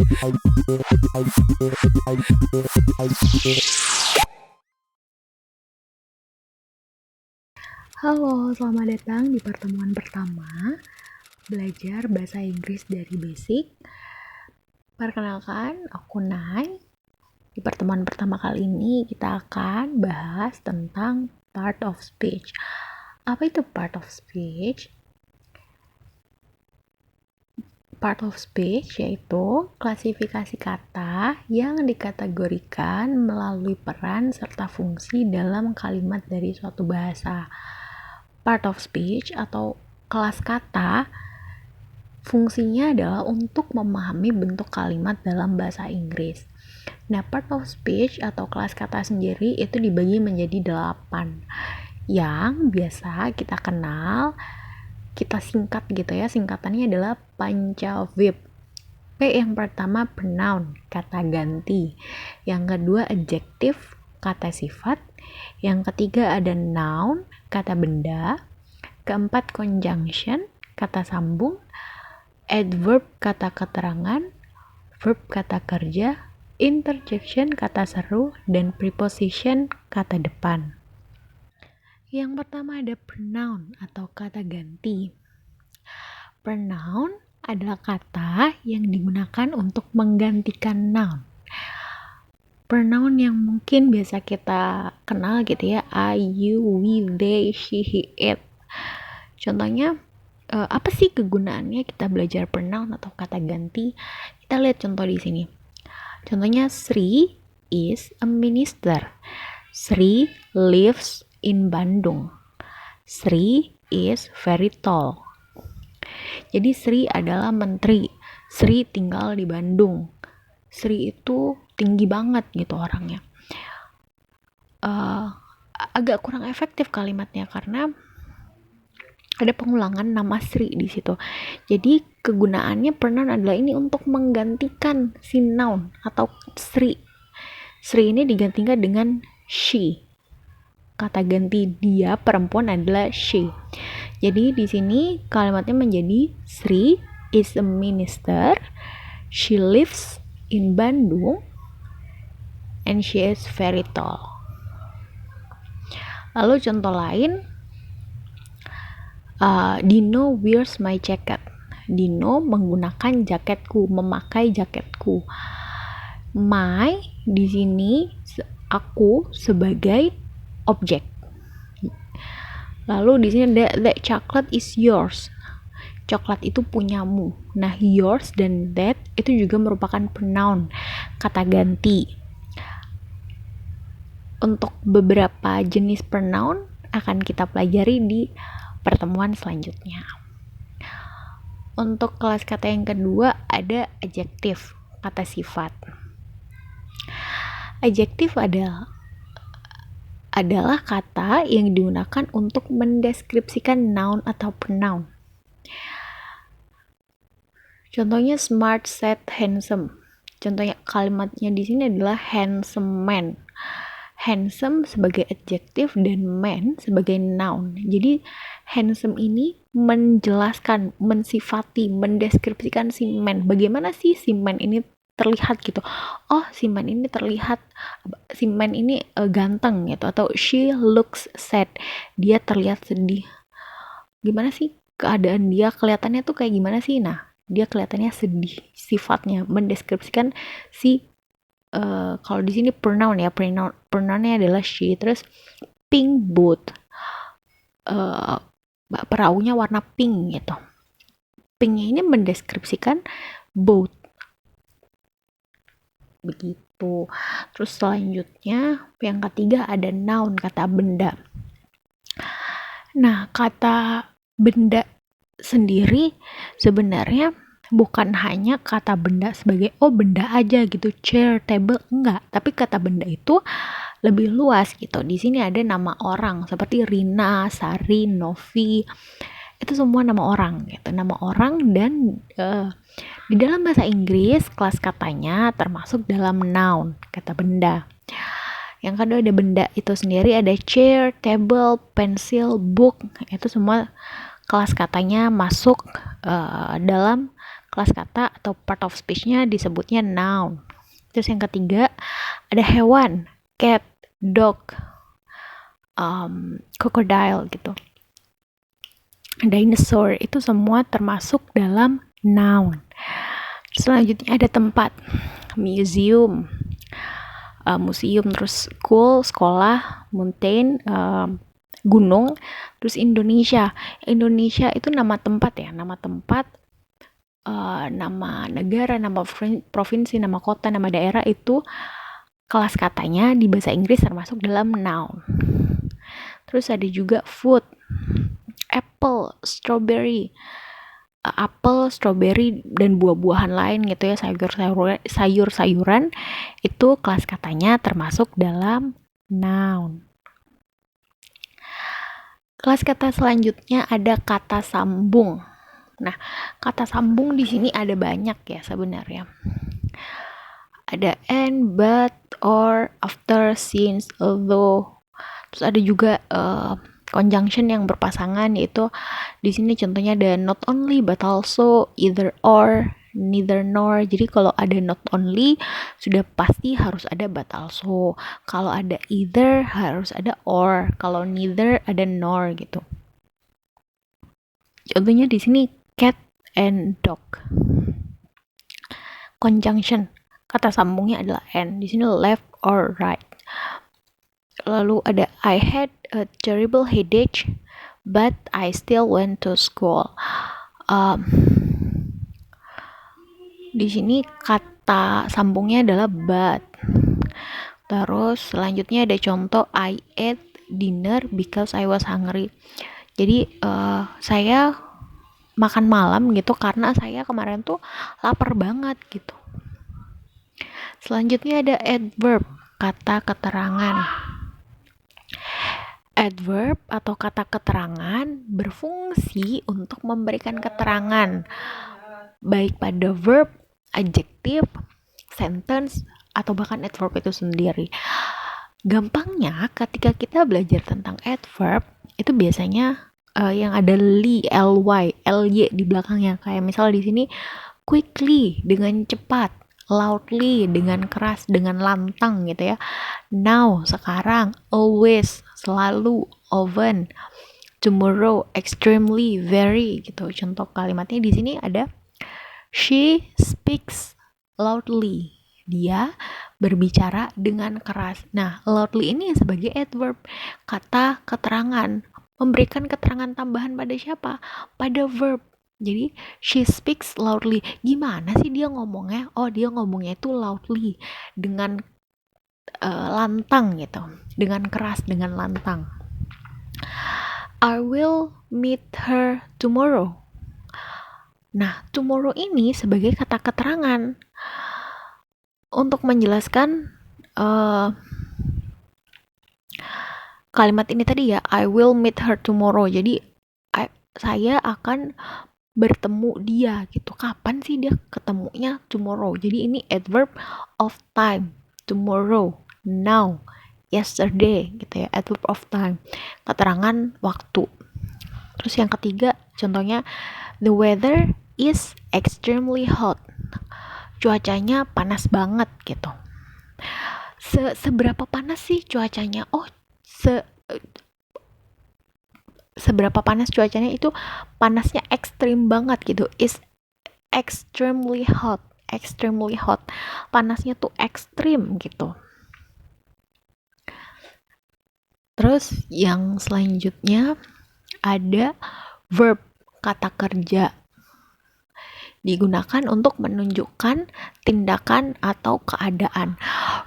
Halo, selamat datang di pertemuan pertama belajar bahasa Inggris dari basic. Perkenalkan, aku Nay. Di pertemuan pertama kali ini kita akan bahas tentang part of speech. Apa itu part of speech? Part of speech yaitu klasifikasi kata yang dikategorikan melalui peran serta fungsi dalam kalimat dari suatu bahasa. Part of speech atau kelas kata fungsinya adalah untuk memahami bentuk kalimat dalam bahasa Inggris. Nah, part of speech atau kelas kata sendiri itu dibagi menjadi 8 yang biasa kita kenal, kita singkat gitu ya, singkatannya adalah Pancavib. P yang pertama pronoun, kata ganti. Yang kedua adjektif, kata sifat. Yang ketiga ada noun, kata benda. Keempat conjunction, kata sambung. Adverb, kata keterangan. Verb, kata kerja. Interjection, kata seru. Dan preposition, kata depan. Yang pertama ada pronoun atau kata ganti. Pronoun adalah kata yang digunakan untuk menggantikan noun. Pronoun yang mungkin biasa kita kenal gitu ya, I, you, we, they, she, he, it. Contohnya, apa sih kegunaannya kita belajar pronoun atau kata ganti? Kita lihat contoh di sini. Contohnya, Sri is a minister. Sri lives in Bandung. Sri is very tall. Jadi Sri adalah menteri. Sri tinggal di Bandung. Sri itu tinggi banget gitu orangnya. Agak kurang efektif kalimatnya karena ada pengulangan nama Sri di situ. Jadi kegunaannya pronoun adalah ini untuk menggantikan si noun atau Sri. Sri ini digantikan dengan she. Kata ganti dia perempuan adalah she. Jadi di sini kalimatnya menjadi Sri is a minister, she lives in Bandung, and she is very tall. Lalu contoh lain, Dino wears my jacket. Dino menggunakan jaketku, memakai jaketku. My di sini aku sebagai objek. Lalu di sini that chocolate is yours. Coklat itu punyamu. Nah, yours dan that itu juga merupakan pronoun, kata ganti. Untuk beberapa jenis pronoun akan kita pelajari di pertemuan selanjutnya. Untuk kelas kata yang kedua ada adjektif, kata sifat. Adjektif adalah kata yang digunakan untuk mendeskripsikan noun atau pronoun. Contohnya smart, set, handsome. Contohnya kalimatnya di sini adalah handsome man. Handsome sebagai adjektif dan man sebagai noun. Jadi handsome ini menjelaskan, mensifati, mendeskripsikan si man. Bagaimana sih si man ini terlihat gitu. Oh, si man ini terlihat, si man ini ganteng gitu. Atau she looks sad. Dia terlihat sedih. Gimana sih keadaan dia? Kelihatannya tuh kayak gimana sih? Nah, dia kelihatannya sedih. Sifatnya mendeskripsikan si kalau di sini pronoun ya, pronounnya adalah she. Terus pink boat, perahunya warna pink gitu. Pinknya ini mendeskripsikan boat, begitu. Terus selanjutnya yang ketiga ada noun, kata benda. Nah, kata benda sendiri sebenarnya bukan hanya kata benda sebagai benda aja gitu, chair, table, enggak. Tapi kata benda itu lebih luas gitu. Di sini ada nama orang seperti Rina, Sari, Novi. Itu semua nama orang gitu, nama orang. Dan di dalam bahasa Inggris kelas katanya termasuk dalam noun, kata benda. Yang kedua ada benda itu sendiri, ada chair, table, pencil, book. Itu semua kelas katanya masuk dalam kelas kata atau part of speech-nya disebutnya noun. Terus yang ketiga ada hewan, cat, dog, crocodile gitu. Dinosaur itu semua termasuk dalam noun. Selanjutnya ada tempat, museum, terus school, sekolah, mountain, gunung, terus Indonesia itu nama tempat ya, nama tempat, nama negara, nama provinsi, nama kota, nama daerah itu kelas katanya di bahasa Inggris termasuk dalam noun. Terus ada juga food, apple, strawberry, apel, strawberry, dan buah-buahan lain gitu ya, sayur-sayuran itu kelas katanya termasuk dalam noun. Kelas kata selanjutnya ada kata sambung. Nah, kata sambung di sini ada banyak ya sebenarnya. Ada and, but, or, after, since, although. Terus ada juga conjunction yang berpasangan, yaitu di sini contohnya ada not only but also, either or, neither nor. Jadi kalau ada not only sudah pasti harus ada but also. Kalau ada either harus ada or. Kalau neither ada nor gitu. Contohnya di sini cat and dog. Conjunction, kata sambungnya adalah and. Di sini left or right. Lalu ada I had a terrible headache but I still went to school. Di sini kata sambungnya adalah but. Terus selanjutnya ada contoh I ate dinner because I was hungry. Jadi saya makan malam gitu karena saya kemarin tuh lapar banget gitu. Selanjutnya ada adverb, kata keterangan. Adverb atau kata keterangan berfungsi untuk memberikan keterangan baik pada verb, adjektif, sentence, atau bahkan adverb itu sendiri. Gampangnya ketika kita belajar tentang adverb itu biasanya yang ada ly, di belakangnya, kayak misal di sini quickly dengan cepat, loudly dengan keras, dengan lantang gitu ya. Now, sekarang, always, selalu, often, tomorrow, extremely, very gitu. Contoh kalimatnya di sini ada she speaks loudly. Dia berbicara dengan keras. Nah, loudly ini sebagai adverb, kata keterangan, memberikan keterangan tambahan pada siapa? Pada verb. Jadi, she speaks loudly. Gimana sih dia ngomongnya? Oh, dia ngomongnya itu loudly, dengan lantang gitu, dengan keras, dengan lantang. I will meet her tomorrow. Nah, tomorrow ini sebagai kata keterangan untuk menjelaskan kalimat ini tadi ya, I will meet her tomorrow. Jadi saya akan bertemu dia gitu. Kapan sih dia ketemunya? Tomorrow. Jadi ini adverb of time. Tomorrow, now, yesterday gitu ya, adverb of time, keterangan waktu. Terus yang ketiga contohnya, the weather is extremely hot, cuacanya panas banget gitu. Seberapa panas sih cuacanya? Oh, seberapa panas cuacanya itu panasnya ekstrim banget gitu, is extremely hot, panasnya tuh ekstrim gitu. Terus yang selanjutnya ada verb, kata kerja, digunakan untuk menunjukkan tindakan atau keadaan.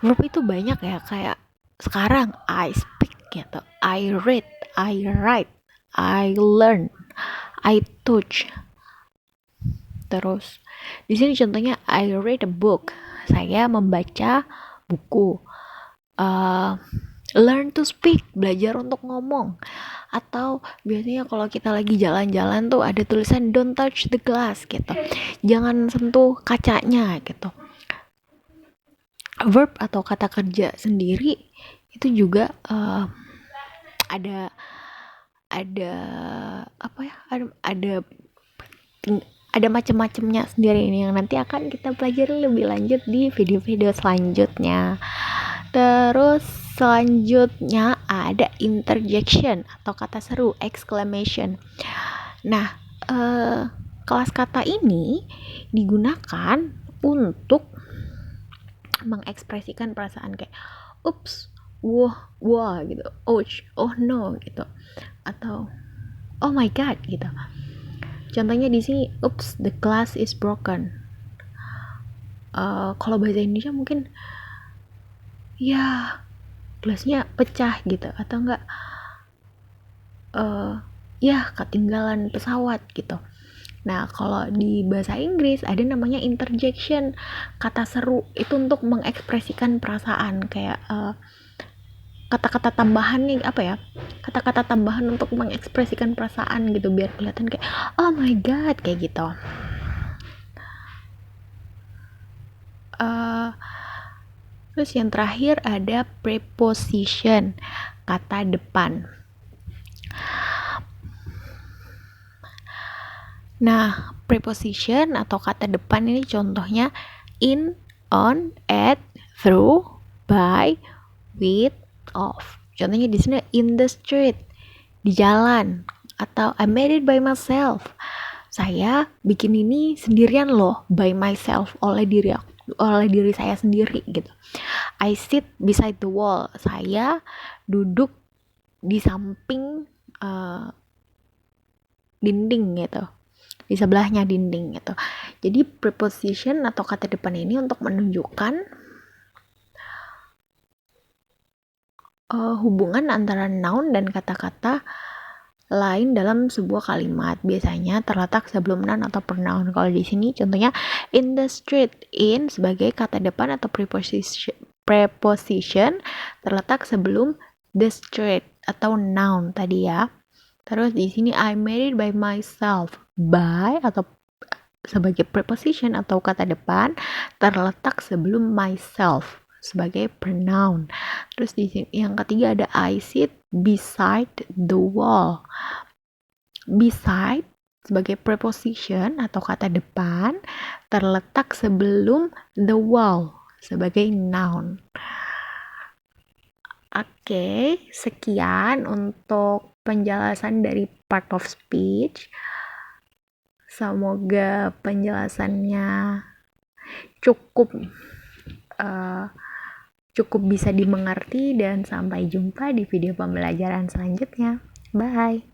Verb itu banyak ya, kayak sekarang I speak gitu, I read, I write, I learn, I touch. Terus di sini contohnya I read a book, saya membaca buku. Learn to speak, belajar untuk ngomong. Atau biasanya kalau kita lagi jalan-jalan tuh ada tulisan don't touch the glass gitu, jangan sentuh kacanya gitu. Verb atau kata kerja sendiri itu juga ada apa ya, ada ada macam-macamnya sendiri ini yang nanti akan kita pelajari lebih lanjut di video-video selanjutnya. Terus selanjutnya ada interjection atau kata seru, exclamation. Nah, kelas kata ini digunakan untuk mengekspresikan perasaan kayak ups, wah gitu, ouch, oh no gitu, atau oh my god gitu. Contohnya di sini, oops, the glass is broken. Kalau bahasa Indonesia mungkin, ya, gelasnya pecah gitu, atau enggak, ya, ketinggalan pesawat gitu. Nah, kalau di bahasa Inggris ada namanya interjection, kata seru itu untuk mengekspresikan perasaan kayak kata-kata tambahan nih apa ya? Kata-kata tambahan untuk mengekspresikan perasaan gitu biar kelihatan kayak oh my god kayak gitu. Terus yang terakhir ada preposition, kata depan. Nah, preposition atau kata depan ini contohnya in, on, at, through, by, with, of. Contohnya di sini in the street, di jalan, atau I made it by myself. Saya bikin ini sendirian loh, by myself, oleh diri saya sendiri gitu. I sit beside the wall. Saya duduk di samping dinding gitu. Di sebelahnya dinding gitu. Jadi preposition atau kata depan ini untuk menunjukkan hubungan antara noun dan kata-kata lain dalam sebuah kalimat. Biasanya terletak sebelum noun atau pronoun. Kalau di sini contohnya in the street, in sebagai kata depan atau preposition terletak sebelum the street atau noun tadi ya. Terus di sini I made it by myself, by atau sebagai preposition atau kata depan terletak sebelum myself sebagai pronoun. Terus di sini yang ketiga ada I sit beside the wall. Beside sebagai preposition atau kata depan terletak sebelum the wall sebagai noun. Oke, sekian untuk penjelasan dari part of speech. Semoga penjelasannya cukup bisa dimengerti dan sampai jumpa di video pembelajaran selanjutnya. Bye.